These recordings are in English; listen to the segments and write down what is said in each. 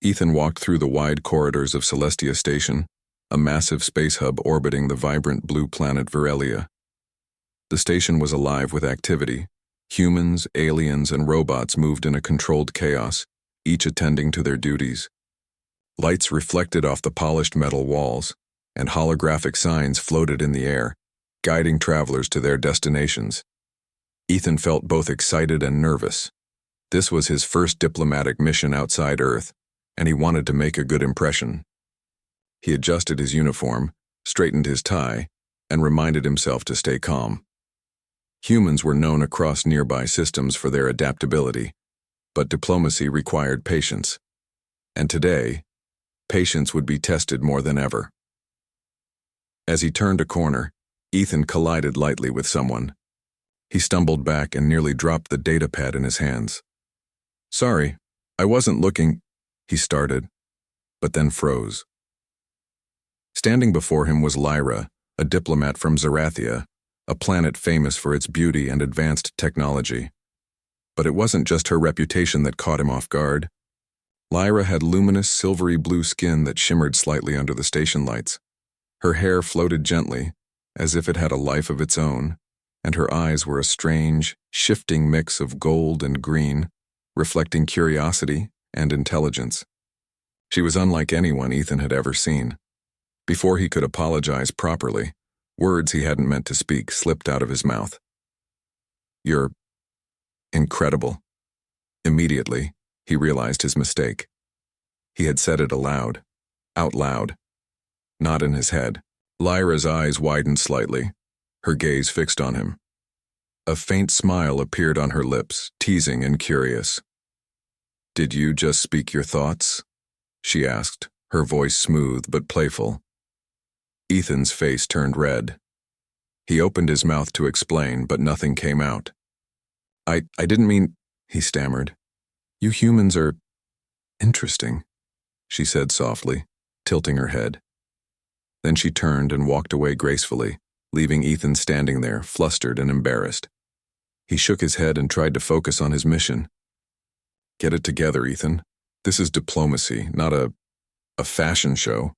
Ethan walked through the wide corridors of Celestia Station, a massive space hub orbiting the vibrant blue planet Virelia. The station was alive with activity. Humans, aliens, and robots moved in a controlled chaos, each attending to their duties. Lights reflected off the polished metal walls, and holographic signs floated in the air, guiding travelers to their destinations. Ethan felt both excited and nervous. This was his first diplomatic mission outside Earth, and he wanted to make a good impression. He adjusted his uniform, straightened his tie, and reminded himself to stay calm. Humans were known across nearby systems for their adaptability, but diplomacy required patience. And today, patience would be tested more than ever. As he turned a corner, Ethan collided lightly with someone. He stumbled back and nearly dropped the datapad in his hands. "Sorry, I wasn't looking," he started, but then froze. Standing before him was Lyra, a diplomat from Zerathia, a planet famous for its beauty and advanced technology. But it wasn't just her reputation that caught him off guard. Lyra had luminous silvery blue skin that shimmered slightly under the station lights. Her hair floated gently, as if it had a life of its own, and her eyes were a strange, shifting mix of gold and green, reflecting curiosity and intelligence. She was unlike anyone Ethan had ever seen. Before he could apologize properly, words he hadn't meant to speak slipped out of his mouth. "You're incredible." Immediately, he realized his mistake. He had said it aloud, out loud, not in his head. Lyra's eyes widened slightly, her gaze fixed on him. A faint smile appeared on her lips, teasing and curious. "Did you just speak your thoughts?" she asked, her voice smooth but playful. Ethan's face turned red. He opened his mouth to explain, but nothing came out. I didn't mean," he stammered. "You humans are interesting," she said softly, tilting her head. Then she turned and walked away gracefully, leaving Ethan standing there, flustered and embarrassed. He shook his head and tried to focus on his mission. "Get it together, Ethan. This is diplomacy, not a fashion show,"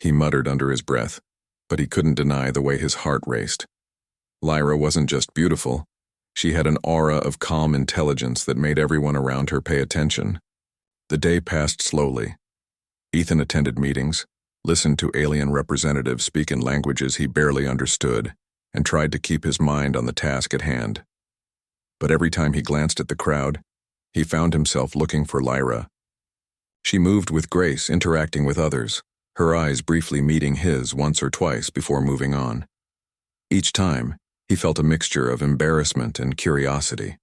he muttered under his breath, but he couldn't deny the way his heart raced. Lyra wasn't just beautiful. She had an aura of calm intelligence that made everyone around her pay attention. The day passed slowly. Ethan attended meetings, listened to alien representatives speak in languages he barely understood, and tried to keep his mind on the task at hand. But every time he glanced at the crowd, he found himself looking for Lyra. She moved with grace, interacting with others, her eyes briefly meeting his once or twice before moving on. Each time, he felt a mixture of embarrassment and curiosity.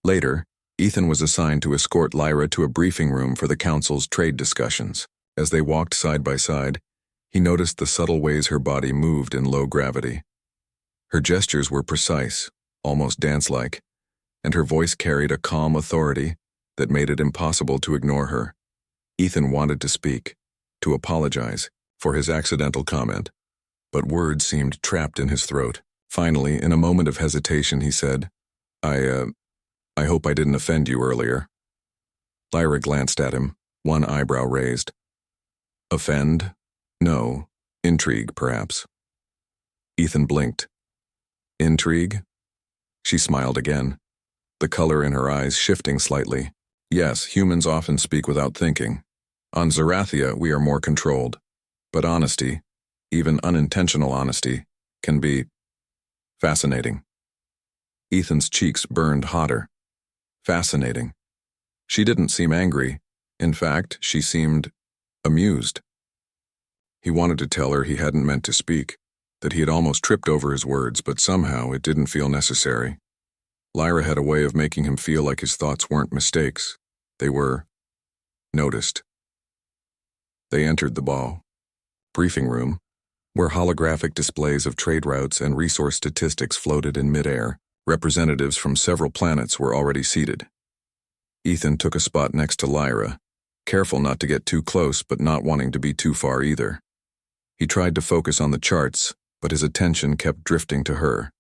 Later, Ethan was assigned to escort Lyra to a briefing room for the council's trade discussions. As they walked side by side, he noticed the subtle ways her body moved in low gravity. Her gestures were precise, almost dance-like, and her voice carried a calm authority that made it impossible to ignore her. Ethan wanted to speak, to apologize for his accidental comment, but words seemed trapped in his throat. Finally, in a moment of hesitation, he said, I hope I didn't offend you earlier." Lyra glanced at him, one eyebrow raised. "Offend? No. Intrigue, perhaps." Ethan blinked. "Intrigue?" She smiled again, the color in her eyes shifting slightly. "Yes, humans often speak without thinking. On Zerathia, we are more controlled. But honesty, even unintentional honesty, can be fascinating." Ethan's cheeks burned hotter. Fascinating. She didn't seem angry. In fact, she seemed amused. He wanted to tell her he hadn't meant to speak, that he had almost tripped over his words, but somehow it didn't feel necessary. Lyra had a way of making him feel like his thoughts weren't mistakes. They were noticed. They entered the briefing room, where holographic displays of trade routes and resource statistics floated in midair. Representatives from several planets were already seated. Ethan took a spot next to Lyra, careful not to get too close but not wanting to be too far either. He tried to focus on the charts, but his attention kept drifting to her.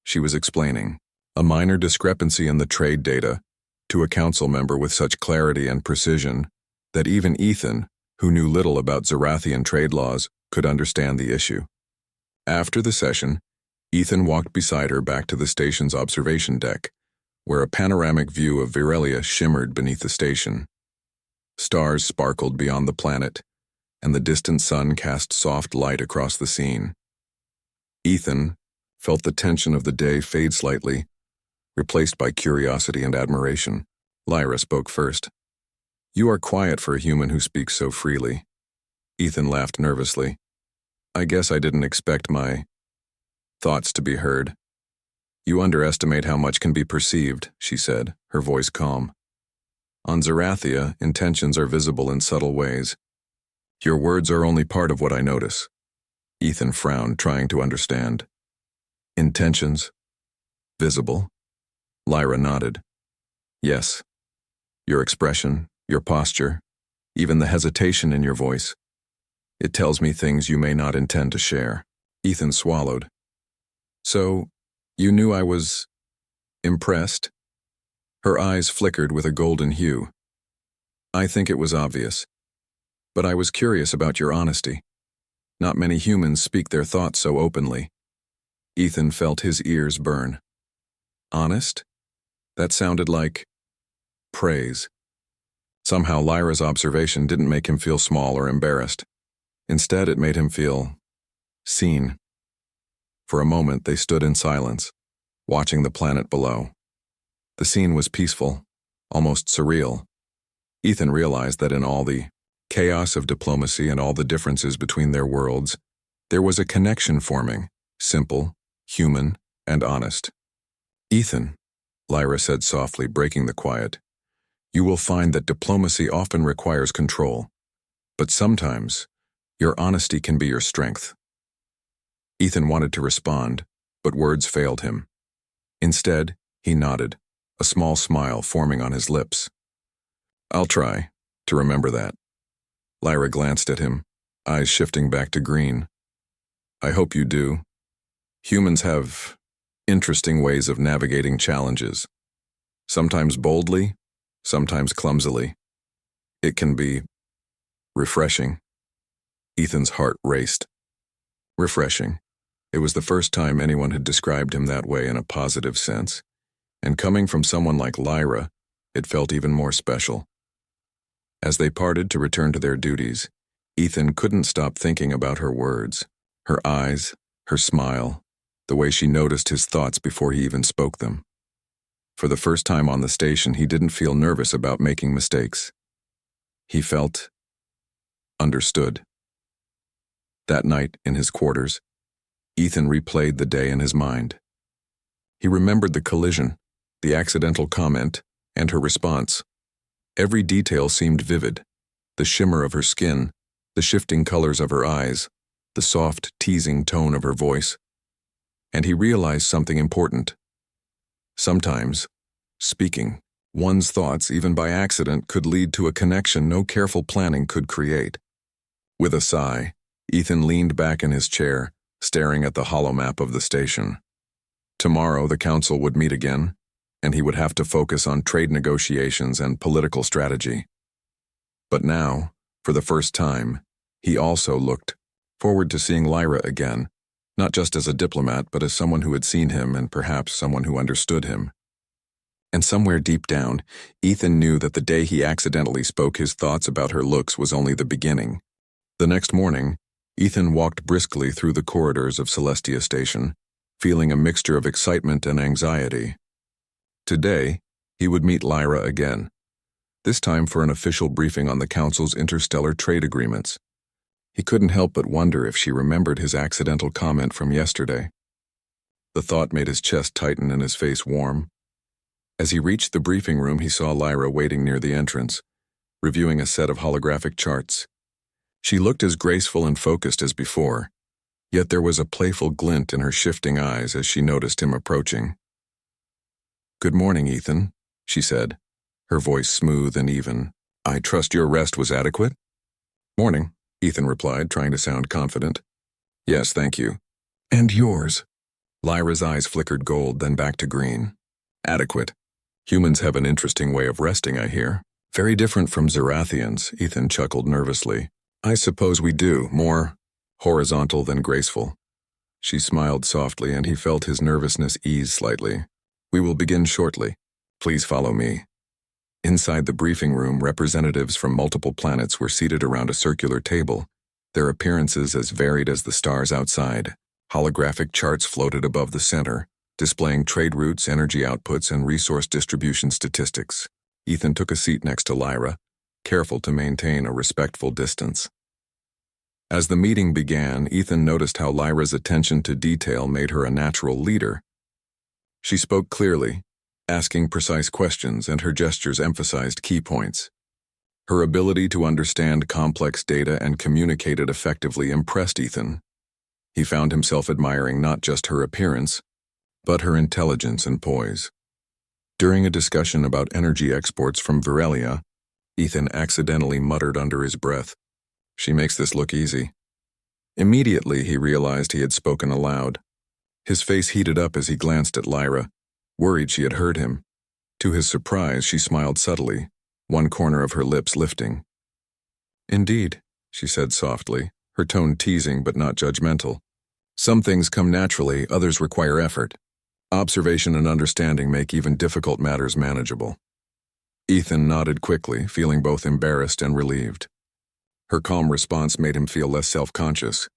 She was explaining a minor discrepancy in the trade data. To a council member with such clarity and precision, that even Ethan, who knew little about Zarathian trade laws, could understand the issue. After the session, Ethan walked beside her back to the station's observation deck, where a panoramic view of Virelia shimmered beneath the station. Stars sparkled beyond the planet, and the distant sun cast soft light across the scene. Ethan felt the tension of the day fade slightly, replaced by curiosity and admiration. Lyra spoke first. "You are quiet for a human who speaks so freely." Ethan laughed nervously. "I guess I didn't expect my thoughts to be heard." "You underestimate how much can be perceived," she said, her voice calm. "On Zarathia, intentions are visible in subtle ways. Your words are only part of what I notice." Ethan frowned, trying to understand. "Intentions? Visible?" Lyra nodded. "Yes. Your expression, your posture, even the hesitation in your voice. It tells me things you may not intend to share." Ethan swallowed. "So, you knew I was impressed?" Her eyes flickered with a golden hue. "I think it was obvious. But I was curious about your honesty. Not many humans speak their thoughts so openly." Ethan felt his ears burn. Honest? That sounded like praise. Somehow Lyra's observation didn't make him feel small or embarrassed. Instead, it made him feel seen. For a moment, they stood in silence, watching the planet below. The scene was peaceful, almost surreal. Ethan realized that in all the chaos of diplomacy and all the differences between their worlds, there was a connection forming, simple, human, and honest. "Ethan," Lyra said softly, breaking the quiet, "you will find that diplomacy often requires control, but sometimes your honesty can be your strength." Ethan wanted to respond, but words failed him. Instead, he nodded, a small smile forming on his lips. "I'll try to remember that." Lyra glanced at him, eyes shifting back to green. "I hope you do. Humans have interesting ways of navigating challenges. Sometimes boldly, sometimes clumsily. It can be refreshing." Ethan's heart raced. Refreshing. It was the first time anyone had described him that way in a positive sense, and coming from someone like Lyra, it felt even more special. As they parted to return to their duties, Ethan couldn't stop thinking about her words, her eyes, her smile, the way she noticed his thoughts before he even spoke them. For the first time on the station, he didn't feel nervous about making mistakes. He felt understood. That night, in his quarters, Ethan replayed the day in his mind. He remembered the collision, the accidental comment, and her response. Every detail seemed vivid: the shimmer of her skin, the shifting colors of her eyes, the soft, teasing tone of her voice. And he realized something important. Sometimes, speaking one's thoughts, even by accident, could lead to a connection no careful planning could create. With a sigh, Ethan leaned back in his chair, staring at the holomap of the station. Tomorrow the council would meet again, and he would have to focus on trade negotiations and political strategy. But now, for the first time, he also looked forward to seeing Lyra again, not just as a diplomat, but as someone who had seen him and perhaps someone who understood him. And somewhere deep down, Ethan knew that the day he accidentally spoke his thoughts about her looks was only the beginning. The next morning, Ethan walked briskly through the corridors of Celestia Station, feeling a mixture of excitement and anxiety. Today, he would meet Lyra again, this time for an official briefing on the Council's interstellar trade agreements. He couldn't help but wonder if she remembered his accidental comment from yesterday. The thought made his chest tighten and his face warm. As he reached the briefing room, he saw Lyra waiting near the entrance, reviewing a set of holographic charts. She looked as graceful and focused as before, yet there was a playful glint in her shifting eyes as she noticed him approaching. "Good morning, Ethan," she said, her voice smooth and even. "I trust your rest was adequate?" "Morning," Ethan replied, trying to sound confident. "Yes, thank you." "And yours?" Lyra's eyes flickered gold, then back to green. "Adequate. Humans have an interesting way of resting, I hear. Very different from Zerathians, Ethan chuckled nervously. I suppose we do, more horizontal than graceful. She smiled softly and he felt his nervousness ease slightly. We will begin shortly. Please follow me. Inside the briefing room, representatives from multiple planets were seated around a circular table, their appearances as varied as the stars outside. Holographic charts floated above the center, displaying trade routes, energy outputs, and resource distribution statistics. Ethan took a seat next to Lyra, careful to maintain a respectful distance. As the meeting began, Ethan noticed how Lyra's attention to detail made her a natural leader. She spoke clearly, asking precise questions, and her gestures emphasized key points. Her ability to understand complex data and communicate it effectively impressed Ethan. He found himself admiring not just her appearance, but her intelligence and poise. During a discussion about energy exports from Virelia, Ethan accidentally muttered under his breath, "She makes this look easy." Immediately he realized he had spoken aloud. His face heated up as he glanced at Lyra, worried she had heard him. To his surprise, she smiled subtly, one corner of her lips lifting. "Indeed," she said softly, her tone teasing but not judgmental. "Some things come naturally, others require effort. Observation and understanding make even difficult matters manageable." Ethan nodded quickly, feeling both embarrassed and relieved. Her calm response made him feel less self-conscious.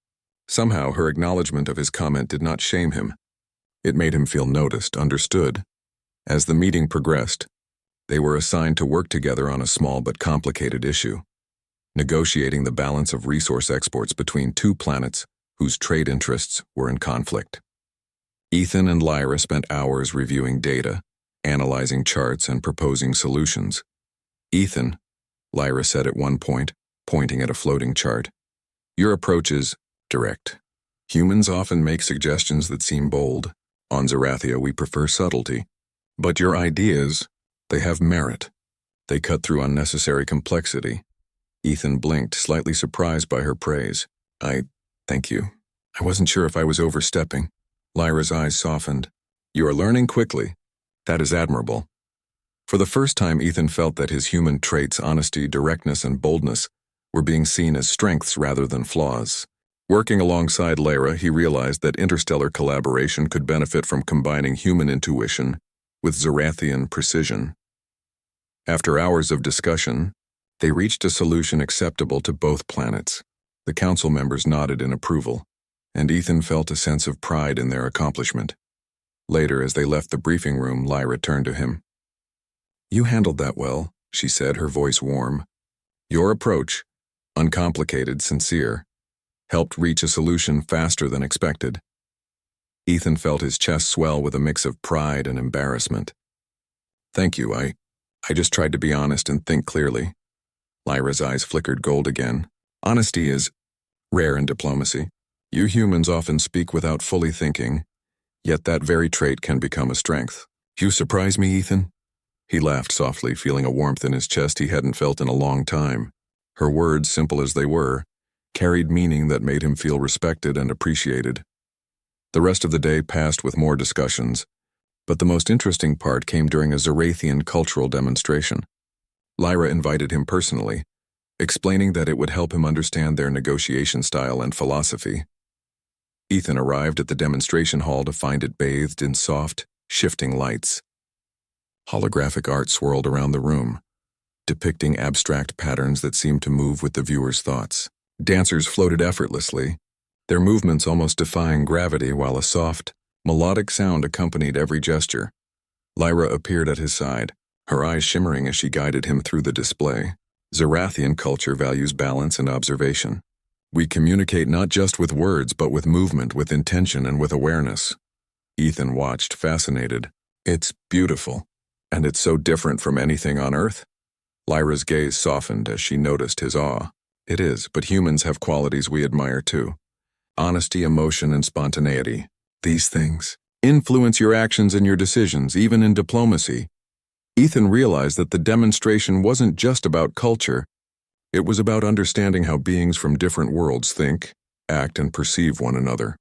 Somehow, her acknowledgement of his comment did not shame him. It made him feel noticed, understood. As the meeting progressed, they were assigned to work together on a small but complicated issue, negotiating the balance of resource exports between two planets whose trade interests were in conflict. Ethan and Lyra spent hours reviewing data, analyzing charts, and proposing solutions. "Ethan," Lyra said at one point, pointing at a floating chart, "your approach is direct. Humans often make suggestions that seem bold. On Zerathia, we prefer subtlety. But your ideas, they have merit. They cut through unnecessary complexity." Ethan blinked, slightly surprised by her praise. Thank you. I wasn't sure if I was overstepping." Lyra's eyes softened. "You are learning quickly. That is admirable." For the first time, Ethan felt that his human traits, honesty, directness, and boldness, were being seen as strengths rather than flaws. Working alongside Lyra, he realized that interstellar collaboration could benefit from combining human intuition with Zerathian precision. After hours of discussion, they reached a solution acceptable to both planets. The council members nodded in approval, and Ethan felt a sense of pride in their accomplishment. Later, as they left the briefing room, Lyra turned to him. "You handled that well," she said, her voice warm. "Your approach, uncomplicated, sincere, helped reach a solution faster than expected." Ethan felt his chest swell with a mix of pride and embarrassment. "Thank you, I just tried to be honest and think clearly." Lyra's eyes flickered gold again. "Honesty is rare in diplomacy. You humans often speak without fully thinking, yet that very trait can become a strength." "You surprise me, Ethan." He laughed softly, feeling a warmth in his chest he hadn't felt in a long time. Her words, simple as they were, carried meaning that made him feel respected and appreciated. The rest of the day passed with more discussions, but the most interesting part came during a Zerathian cultural demonstration. Lyra invited him personally, explaining that it would help him understand their negotiation style and philosophy. Ethan arrived at the demonstration hall to find it bathed in soft, shifting lights. Holographic art swirled around the room, depicting abstract patterns that seemed to move with the viewer's thoughts. Dancers floated effortlessly, their movements almost defying gravity, while a soft, melodic sound accompanied every gesture. Lyra appeared at his side, her eyes shimmering as she guided him through the display. Zerathian culture values balance and observation. We communicate not just with words, but with movement, with intention, and with awareness. Ethan watched, fascinated. "It's beautiful, and it's so different from anything on Earth." Lyra's gaze softened as she noticed his awe. "It is, but humans have qualities we admire too. Honesty, emotion, and spontaneity. These things influence your actions and your decisions, even in diplomacy." Ethan realized that the demonstration wasn't just about culture. It was about understanding how beings from different worlds think, act, and perceive one another.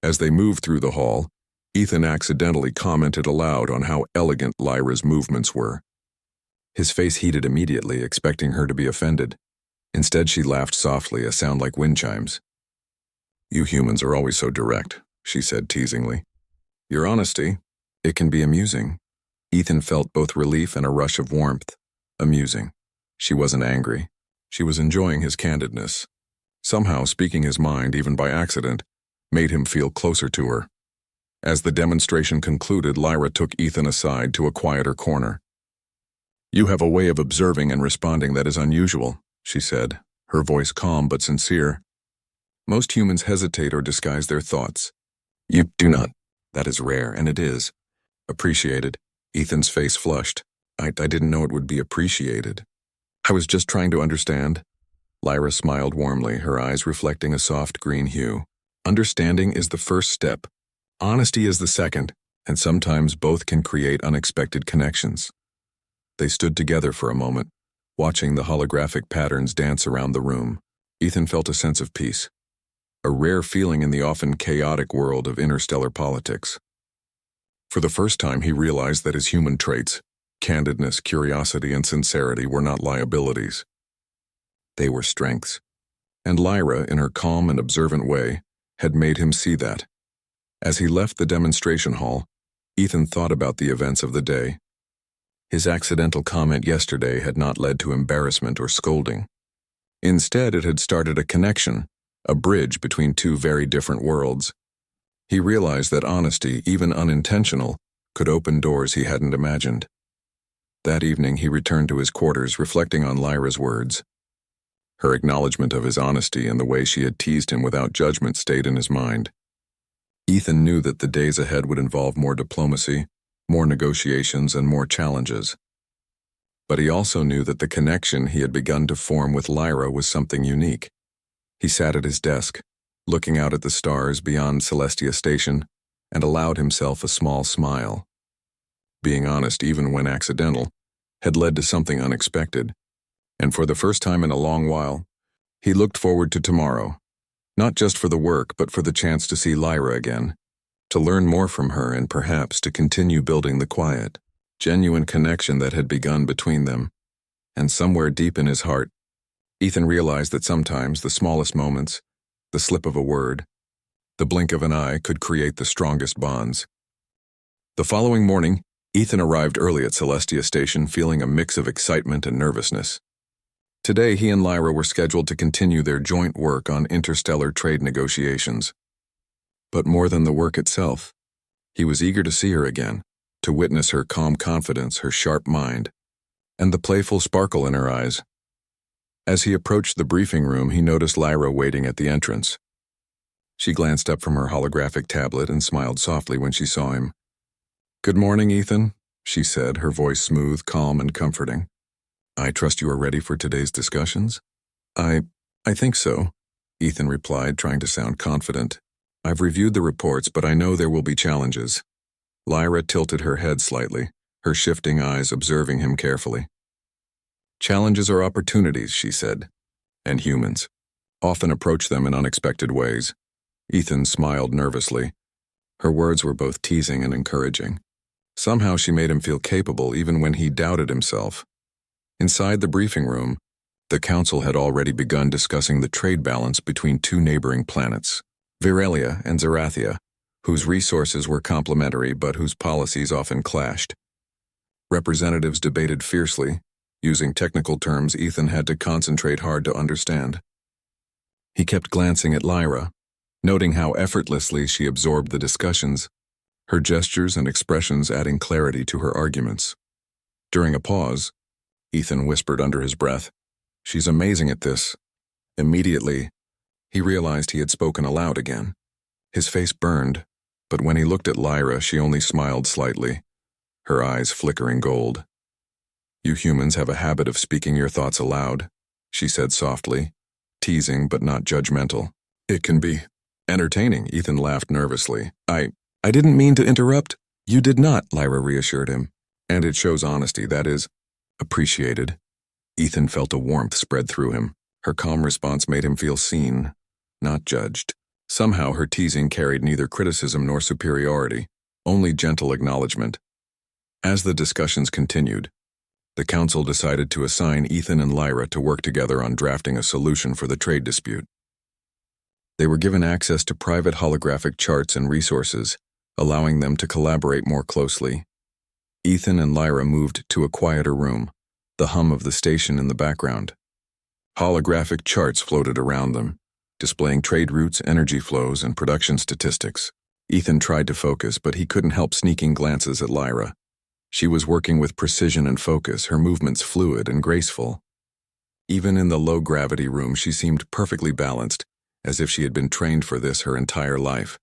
As they moved through the hall, Ethan accidentally commented aloud on how elegant Lyra's movements were. His face heated immediately, expecting her to be offended. Instead, she laughed softly, a sound like wind chimes. "You humans are always so direct," she said teasingly. "Your honesty, it can be amusing." Ethan felt both relief and a rush of warmth. Amusing. She wasn't angry. She was enjoying his candidness. Somehow, speaking his mind, even by accident, made him feel closer to her. As the demonstration concluded, Lyra took Ethan aside to a quieter corner. "You have a way of observing and responding that is unusual," she said, her voice calm but sincere. "Most humans hesitate or disguise their thoughts. You do not. That is rare, and it is. Appreciated." Ethan's face flushed. I didn't know it would be appreciated. "I was just trying to understand." Lyra smiled warmly, her eyes reflecting a soft green hue. "Understanding is the first step. Honesty is the second, and sometimes both can create unexpected connections." They stood together for a moment, watching the holographic patterns dance around the room. Ethan felt a sense of peace, a rare feeling in the often chaotic world of interstellar politics. For the first time, he realized that his human traits, candidness, curiosity, and sincerity, were not liabilities. They were strengths. And Lyra, in her calm and observant way, had made him see that. As he left the demonstration hall, Ethan thought about the events of the day. His accidental comment yesterday had not led to embarrassment or scolding. Instead, it had started a connection, a bridge between two very different worlds. He realized that honesty, even unintentional, could open doors he hadn't imagined. That evening, he returned to his quarters, reflecting on Lyra's words. Her acknowledgement of his honesty and the way she had teased him without judgment stayed in his mind. Ethan knew that the days ahead would involve more diplomacy, more negotiations, and more challenges. But he also knew that the connection he had begun to form with Lyra was something unique. He sat at his desk, looking out at the stars beyond Celestia Station, and allowed himself a small smile. Being honest, even when accidental, had led to something unexpected, and for the first time in a long while, he looked forward to tomorrow, not just for the work, but for the chance to see Lyra again, to learn more from her and perhaps to continue building the quiet, genuine connection that had begun between them. And somewhere deep in his heart, Ethan realized that sometimes the smallest moments, the slip of a word, the blink of an eye could create the strongest bonds. The following morning, Ethan arrived early at Celestia Station feeling a mix of excitement and nervousness. Today, he and Lyra were scheduled to continue their joint work on interstellar trade negotiations. But more than the work itself, he was eager to see her again, to witness her calm confidence, her sharp mind, and the playful sparkle in her eyes. As he approached the briefing room, he noticed Lyra waiting at the entrance. She glanced up from her holographic tablet and smiled softly when she saw him. "Good morning, Ethan," she said, her voice smooth, calm, and comforting. "I trust you are ready for today's discussions?" I think so," Ethan replied, trying to sound confident. "I've reviewed the reports, but I know there will be challenges." Lyra tilted her head slightly, her shifting eyes observing him carefully. "Challenges are opportunities," she said, "and humans often approach them in unexpected ways." Ethan smiled nervously. Her words were both teasing and encouraging. Somehow she made him feel capable even when he doubted himself. Inside the briefing room, the council had already begun discussing the trade balance between two neighboring planets, Virelia and Zerathia, whose resources were complementary but whose policies often clashed. Representatives debated fiercely, using technical terms Ethan had to concentrate hard to understand. He kept glancing at Lyra, noting how effortlessly she absorbed the discussions, her gestures and expressions adding clarity to her arguments. During a pause, Ethan whispered under his breath, "She's amazing at this." Immediately, he realized he had spoken aloud again. His face burned, but when he looked at Lyra, she only smiled slightly, her eyes flickering gold. "You humans have a habit of speaking your thoughts aloud," she said softly, teasing but not judgmental. "It can be entertaining," Ethan laughed nervously. I didn't mean to interrupt." "You did not," Lyra reassured him. "And it shows honesty, that is appreciated." Ethan felt a warmth spread through him. Her calm response made him feel seen, not judged. Somehow her teasing carried neither criticism nor superiority, only gentle acknowledgement. As the discussions continued, The council decided to assign Ethan and Lyra to work together on drafting a solution for the trade dispute. They were given access to private holographic charts and resources, allowing them to collaborate more closely. Ethan and Lyra moved to a quieter room, the hum of the station in the background. Holographic charts floated around them, displaying trade routes, energy flows, and production statistics. Ethan tried to focus, but he couldn't help sneaking glances at Lyra. She was working with precision and focus, her movements fluid and graceful. Even in the low-gravity room, she seemed perfectly balanced, as if she had been trained for this her entire life.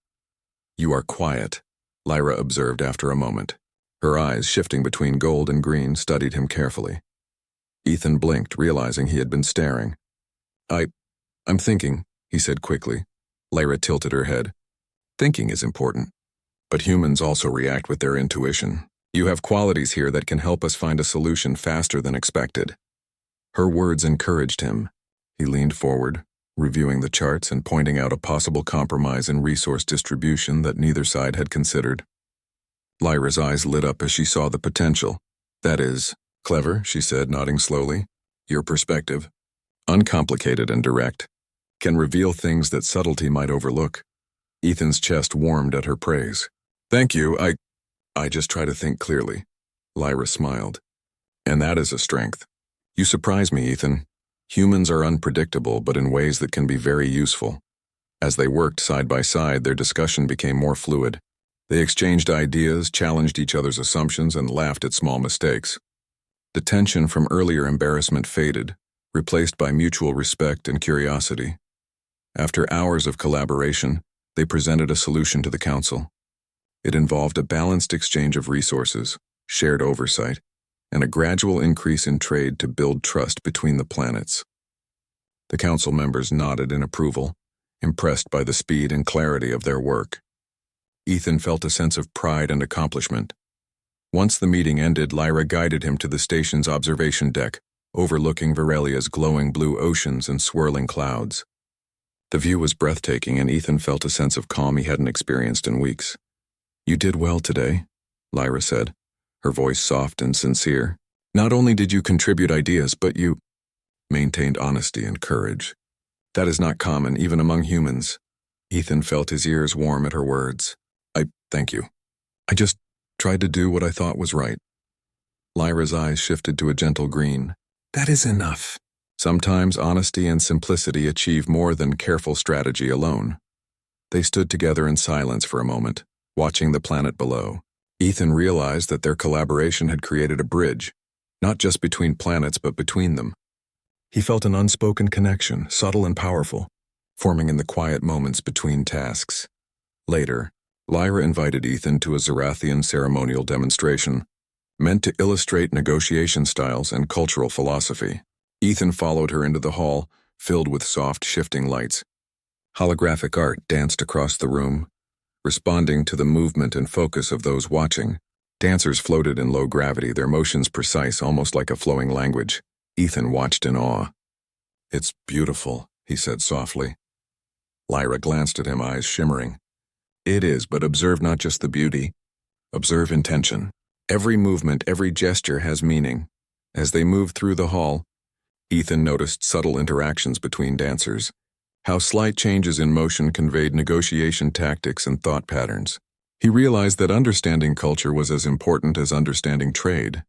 "You are quiet," Lyra observed after a moment. Her eyes, shifting between gold and green, studied him carefully. Ethan blinked, realizing he had been staring. I'm thinking," he said quickly. Lyra tilted her head. "Thinking is important. But humans also react with their intuition. You have qualities here that can help us find a solution faster than expected." Her words encouraged him. He leaned forward, reviewing the charts and pointing out a possible compromise in resource distribution that neither side had considered. Lyra's eyes lit up as she saw the potential. "That is clever," she said, nodding slowly. "Your perspective, uncomplicated and direct, can reveal things that subtlety might overlook." Ethan's chest warmed at her praise. "Thank you, I just try to think clearly." Lyra smiled. "And that is a strength. You surprise me, Ethan. Humans are unpredictable, but in ways that can be very useful." As they worked side by side, their discussion became more fluid. They exchanged ideas, challenged each other's assumptions, and laughed at small mistakes. The tension from earlier embarrassment faded, replaced by mutual respect and curiosity. After hours of collaboration, they presented a solution to the council. It involved a balanced exchange of resources, shared oversight, and a gradual increase in trade to build trust between the planets. The council members nodded in approval, impressed by the speed and clarity of their work. Ethan felt a sense of pride and accomplishment. Once the meeting ended, Lyra guided him to the station's observation deck, overlooking Virelia's glowing blue oceans and swirling clouds. The view was breathtaking, and Ethan felt a sense of calm he hadn't experienced in weeks. "You did well today," Lyra said, her voice soft and sincere. "Not only did you contribute ideas, but you maintained honesty and courage. That is not common, even among humans." Ethan felt his ears warm at her words. "I thank you. I just tried to do what I thought was right." Lyra's eyes shifted to a gentle green. "That is enough." Sometimes honesty and simplicity achieve more than careful strategy alone. They stood together in silence for a moment, watching the planet below. Ethan realized that their collaboration had created a bridge, not just between planets but between them. He felt an unspoken connection, subtle and powerful, forming in the quiet moments between tasks. Later, Lyra invited Ethan to a Zarathian ceremonial demonstration, meant to illustrate negotiation styles and cultural philosophy. Ethan followed her into the hall, filled with soft, shifting lights. Holographic art danced across the room, responding to the movement and focus of those watching. Dancers floated in low gravity, their motions precise, almost like a flowing language. Ethan watched in awe. "It's beautiful," he said softly. Lyra glanced at him, eyes shimmering. "It is, but observe not just the beauty. Observe intention. Every movement, every gesture has meaning." As they moved through the hall, Ethan noticed subtle interactions between dancers, how slight changes in motion conveyed negotiation tactics and thought patterns. He realized that understanding culture was as important as understanding trade.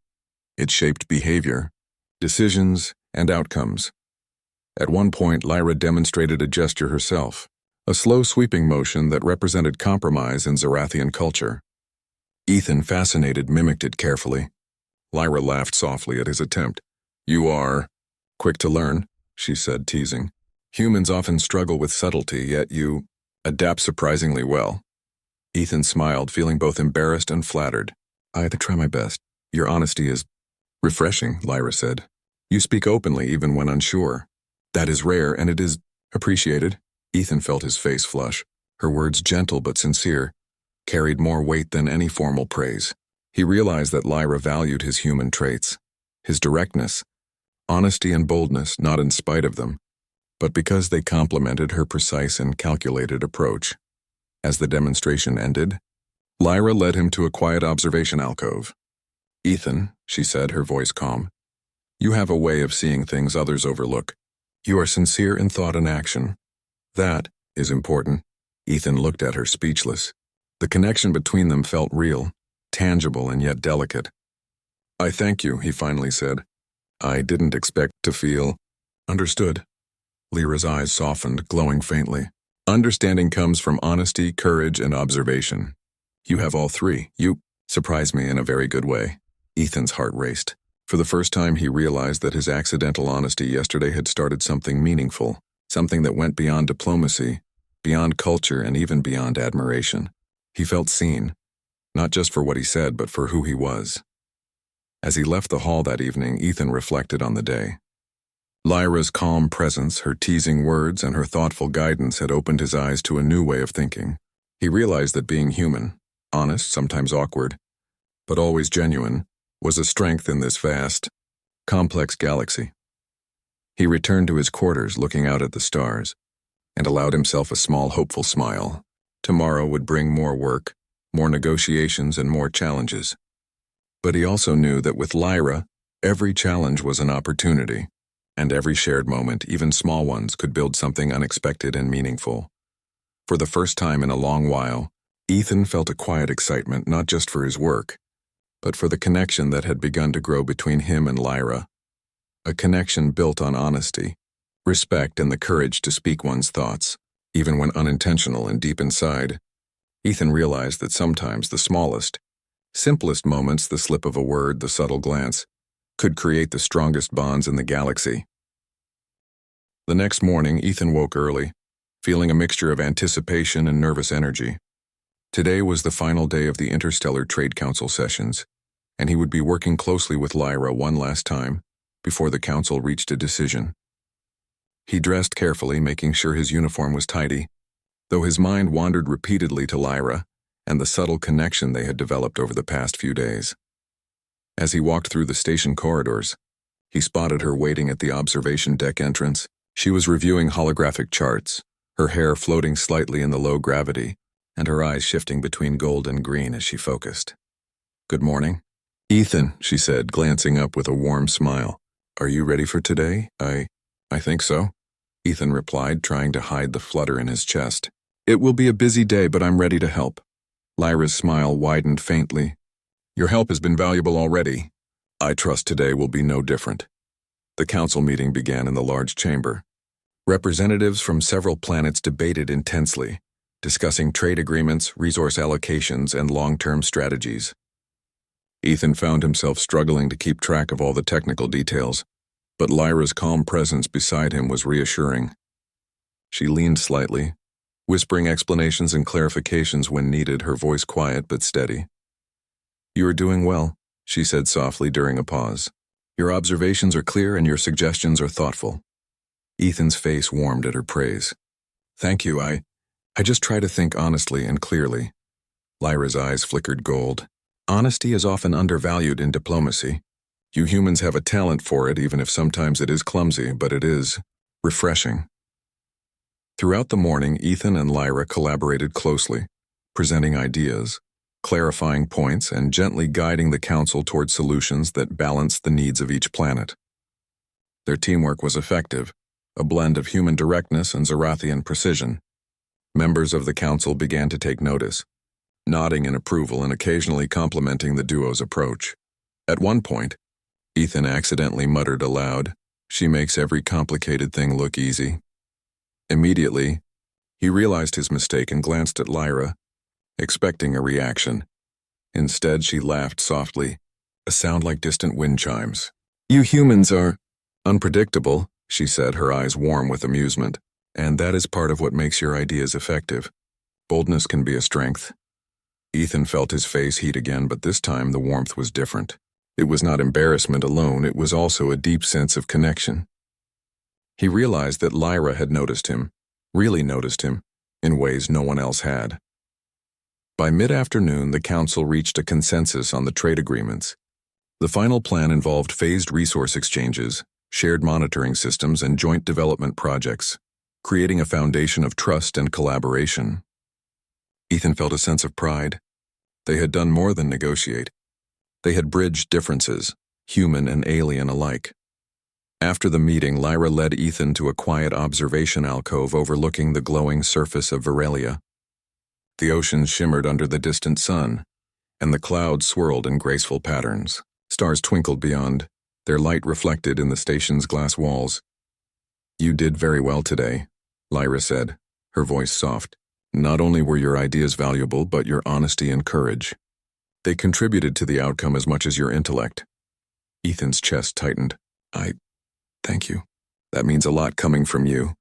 It shaped behavior, decisions, and outcomes. At one point, Lyra demonstrated a gesture herself, a slow sweeping motion that represented compromise in Zarathian culture. Ethan, fascinated, mimicked it carefully. Lyra laughed softly at his attempt. "You are quick to learn," she said, teasing. "Humans often struggle with subtlety, yet you adapt surprisingly well." Ethan smiled, feeling both embarrassed and flattered. "I try my best. Your honesty is refreshing," Lyra said. "You speak openly even when unsure. That is rare, and it is appreciated." Ethan felt his face flush. Her words, gentle but sincere, carried more weight than any formal praise. He realized that Lyra valued his human traits, his directness, honesty and boldness, not in spite of them, but because they complemented her precise and calculated approach. As the demonstration ended, Lyra led him to a quiet observation alcove. "Ethan," she said, her voice calm, You have a way of seeing things others overlook. You are sincere in thought and action. That is important. Ethan looked at her speechless. The connection between them felt real, tangible and yet delicate. I thank you, he finally said. I didn't expect to feel understood. Lyra's eyes softened, glowing faintly. Understanding comes from honesty, courage, and observation. You have all three. You surprise me in a very good way. Ethan's heart raced. For the first time, he realized that his accidental honesty yesterday had started something meaningful, something that went beyond diplomacy, beyond culture, and even beyond admiration. He felt seen, not just for what he said, but for who he was. As he left the hall that evening, Ethan reflected on the day. Lyra's calm presence, her teasing words, and her thoughtful guidance had opened his eyes to a new way of thinking. He realized that being human, honest, sometimes awkward, but always genuine, was a strength in this vast, complex galaxy. He returned to his quarters, looking out at the stars, and allowed himself a small, hopeful smile. Tomorrow would bring more work, more negotiations, and more challenges. But he also knew that with Lyra, every challenge was an opportunity, and every shared moment, even small ones, could build something unexpected and meaningful. For the first time in a long while, Ethan felt a quiet excitement not just for his work, but for the connection that had begun to grow between him and Lyra. A connection built on honesty, respect, and the courage to speak one's thoughts, even when unintentional and deep inside. Ethan realized that sometimes the smallest, simplest moments, the slip of a word, the subtle glance, could create the strongest bonds in the galaxy. The next morning, Ethan woke early, feeling a mixture of anticipation and nervous energy. Today was the final day of the Interstellar Trade Council sessions, and he would be working closely with Lyra one last time before the council reached a decision. He dressed carefully, making sure his uniform was tidy, though his mind wandered repeatedly to Lyra and the subtle connection they had developed over the past few days. As he walked through the station corridors, he spotted her waiting at the observation deck entrance. She was reviewing holographic charts, her hair floating slightly in the low gravity, and her eyes shifting between gold and green as she focused. Good morning. Ethan, she said, glancing up with a warm smile. Are you ready for today? I think so, Ethan replied, trying to hide the flutter in his chest. It will be a busy day, but I'm ready to help. Lyra's smile widened faintly. Your help has been valuable already. I trust today will be no different. The council meeting began in the large chamber. Representatives from several planets debated intensely, discussing trade agreements, resource allocations, and long-term strategies. Ethan found himself struggling to keep track of all the technical details, but Lyra's calm presence beside him was reassuring. She leaned slightly, whispering explanations and clarifications when needed, her voice quiet but steady. You are doing well, she said softly during a pause. Your observations are clear and your suggestions are thoughtful. Ethan's face warmed at her praise. Thank you, I just try to think honestly and clearly. Lyra's eyes flickered gold. Honesty is often undervalued in diplomacy. You humans have a talent for it, even if sometimes it is clumsy, but it is refreshing. Throughout the morning, Ethan and Lyra collaborated closely, presenting ideas, clarifying points, and gently guiding the council toward solutions that balanced the needs of each planet. Their teamwork was effective, a blend of human directness and Zarathian precision. Members of the council began to take notice, nodding in approval and occasionally complimenting the duo's approach. At one point, Ethan accidentally muttered aloud, "She makes every complicated thing look easy." Immediately, he realized his mistake and glanced at Lyra, expecting a reaction. Instead, she laughed softly, a sound like distant wind chimes. You humans are unpredictable, she said, her eyes warm with amusement, and that is part of what makes your ideas effective. Boldness can be a strength. Ethan felt his face heat again, but this time the warmth was different. It was not embarrassment alone, it was also a deep sense of connection. He realized that Lyra had noticed him, really noticed him, in ways no one else had. By mid-afternoon, the council reached a consensus on the trade agreements. The final plan involved phased resource exchanges, shared monitoring systems, and joint development projects, creating a foundation of trust and collaboration. Ethan felt a sense of pride. They had done more than negotiate. They had bridged differences, human and alien alike. After the meeting, Lyra led Ethan to a quiet observation alcove overlooking the glowing surface of Virelia. The ocean shimmered under the distant sun, and the clouds swirled in graceful patterns. Stars twinkled beyond, their light reflected in the station's glass walls. "You did very well today," Lyra said, her voice soft. "Not only were your ideas valuable, but your honesty and courage. They contributed to the outcome as much as your intellect." Ethan's chest tightened. Thank you. That means a lot coming from you."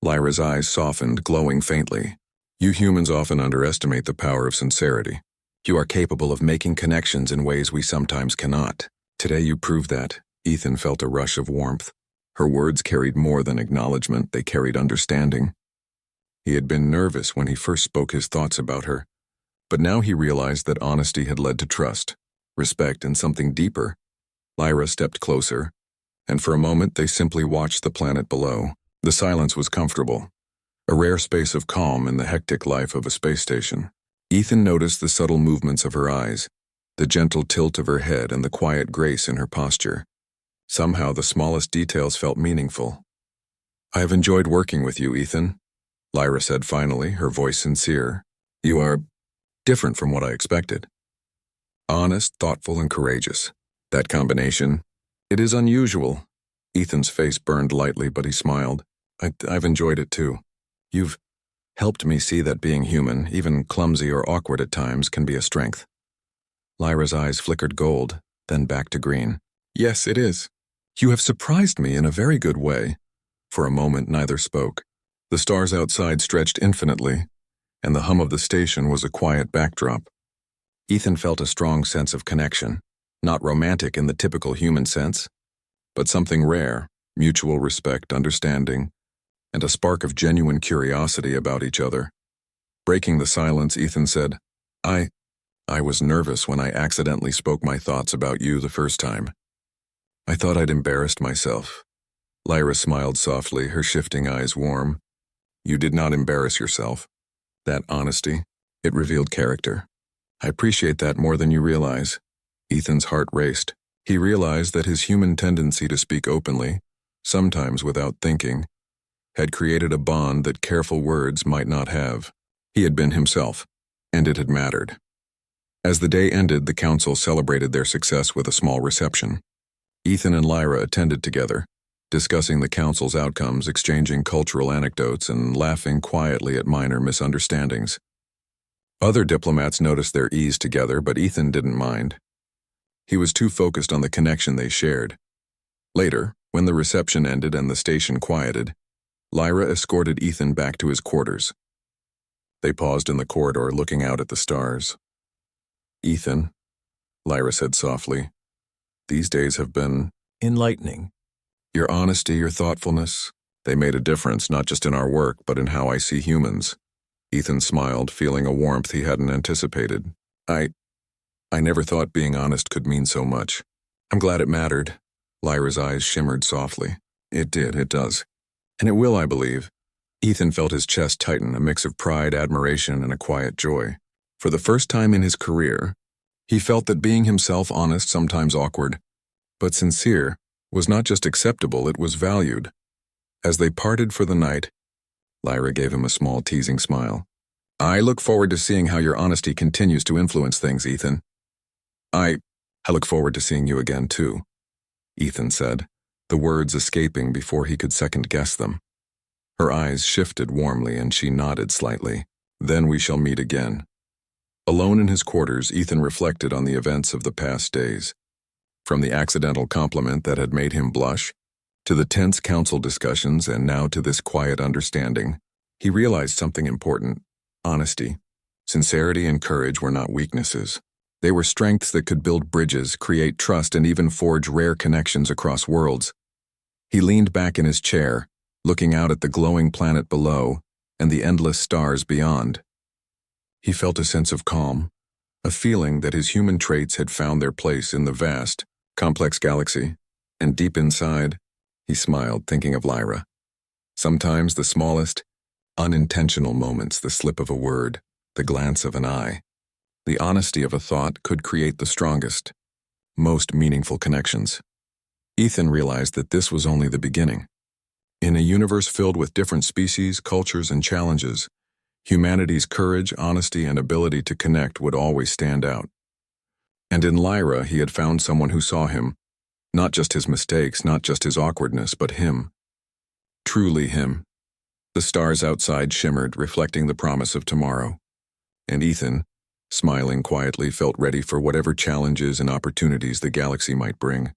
Lyra's eyes softened, glowing faintly. "You humans often underestimate the power of sincerity. You are capable of making connections in ways we sometimes cannot. Today you proved that." Ethan felt a rush of warmth. Her words carried more than acknowledgement, they carried understanding. He had been nervous when he first spoke his thoughts about her, but now he realized that honesty had led to trust, respect, and something deeper. Lyra stepped closer, and for a moment they simply watched the planet below. The silence was comfortable, a rare space of calm in the hectic life of a space station. Ethan noticed the subtle movements of her eyes, the gentle tilt of her head, and the quiet grace in her posture. Somehow the smallest details felt meaningful. "I have enjoyed working with you, Ethan," Lyra said finally, her voice sincere. "You are different from what I expected. Honest, thoughtful, and courageous. That combination, it is unusual." Ethan's face burned lightly, but he smiled. I've enjoyed it too. You've helped me see that being human, even clumsy or awkward at times, can be a strength." Lyra's eyes flickered gold, then back to green. "Yes, it is. You have surprised me in a very good way." For a moment, neither spoke. The stars outside stretched infinitely, and the hum of the station was a quiet backdrop. Ethan felt a strong sense of connection, not romantic in the typical human sense, but something rare, mutual respect, understanding, and a spark of genuine curiosity about each other. Breaking the silence, Ethan said, I was nervous when I accidentally spoke my thoughts about you the first time. I thought I'd embarrassed myself." Lyra smiled softly, her shifting eyes warm. "You did not embarrass yourself. That honesty, it revealed character. I appreciate that more than you realize." Ethan's heart raced. He realized that his human tendency to speak openly, sometimes without thinking, had created a bond that careful words might not have. He had been himself, and it had mattered. As the day ended, the council celebrated their success with a small reception. Ethan and Lyra attended together, discussing the council's outcomes, exchanging cultural anecdotes, and laughing quietly at minor misunderstandings. Other diplomats noticed their ease together, but Ethan didn't mind. He was too focused on the connection they shared. Later, when the reception ended and the station quieted, Lyra escorted Ethan back to his quarters. They paused in the corridor, looking out at the stars. "Ethan," Lyra said softly, "these days have been enlightening. Your honesty, your thoughtfulness, they made a difference not just in our work, but in how I see humans." Ethan smiled, feeling a warmth he hadn't anticipated. I never thought being honest could mean so much." "I'm glad it mattered." Lyra's eyes shimmered softly. "It did, it does. And it will, I believe." Ethan felt his chest tighten, a mix of pride, admiration, and a quiet joy. For the first time in his career, he felt that being himself, honest, sometimes awkward, but sincere, was not just acceptable, it was valued. As they parted for the night, Lyra gave him a small teasing smile. "I look forward to seeing how your honesty continues to influence things, Ethan." I look forward to seeing you again, too," Ethan said, the words escaping before he could second-guess them. Her eyes shifted warmly and she nodded slightly. "Then we shall meet again." Alone in his quarters, Ethan reflected on the events of the past days. From the accidental compliment that had made him blush, to the tense council discussions, and now to this quiet understanding, he realized something important. Honesty, sincerity, and courage were not weaknesses. They were strengths that could build bridges, create trust, and even forge rare connections across worlds. He leaned back in his chair, looking out at the glowing planet below and the endless stars beyond. He felt a sense of calm, a feeling that his human traits had found their place in the vast, complex galaxy, and deep inside, he smiled, thinking of Lyra. Sometimes the smallest, unintentional moments, the slip of a word, the glance of an eye, the honesty of a thought could create the strongest, most meaningful connections. Ethan realized that this was only the beginning. In a universe filled with different species, cultures, and challenges, humanity's courage, honesty, and ability to connect would always stand out. And in Lyra, he had found someone who saw him, not just his mistakes, not just his awkwardness, but him. Truly him. The stars outside shimmered, reflecting the promise of tomorrow. And Ethan, smiling quietly, felt ready for whatever challenges and opportunities the galaxy might bring.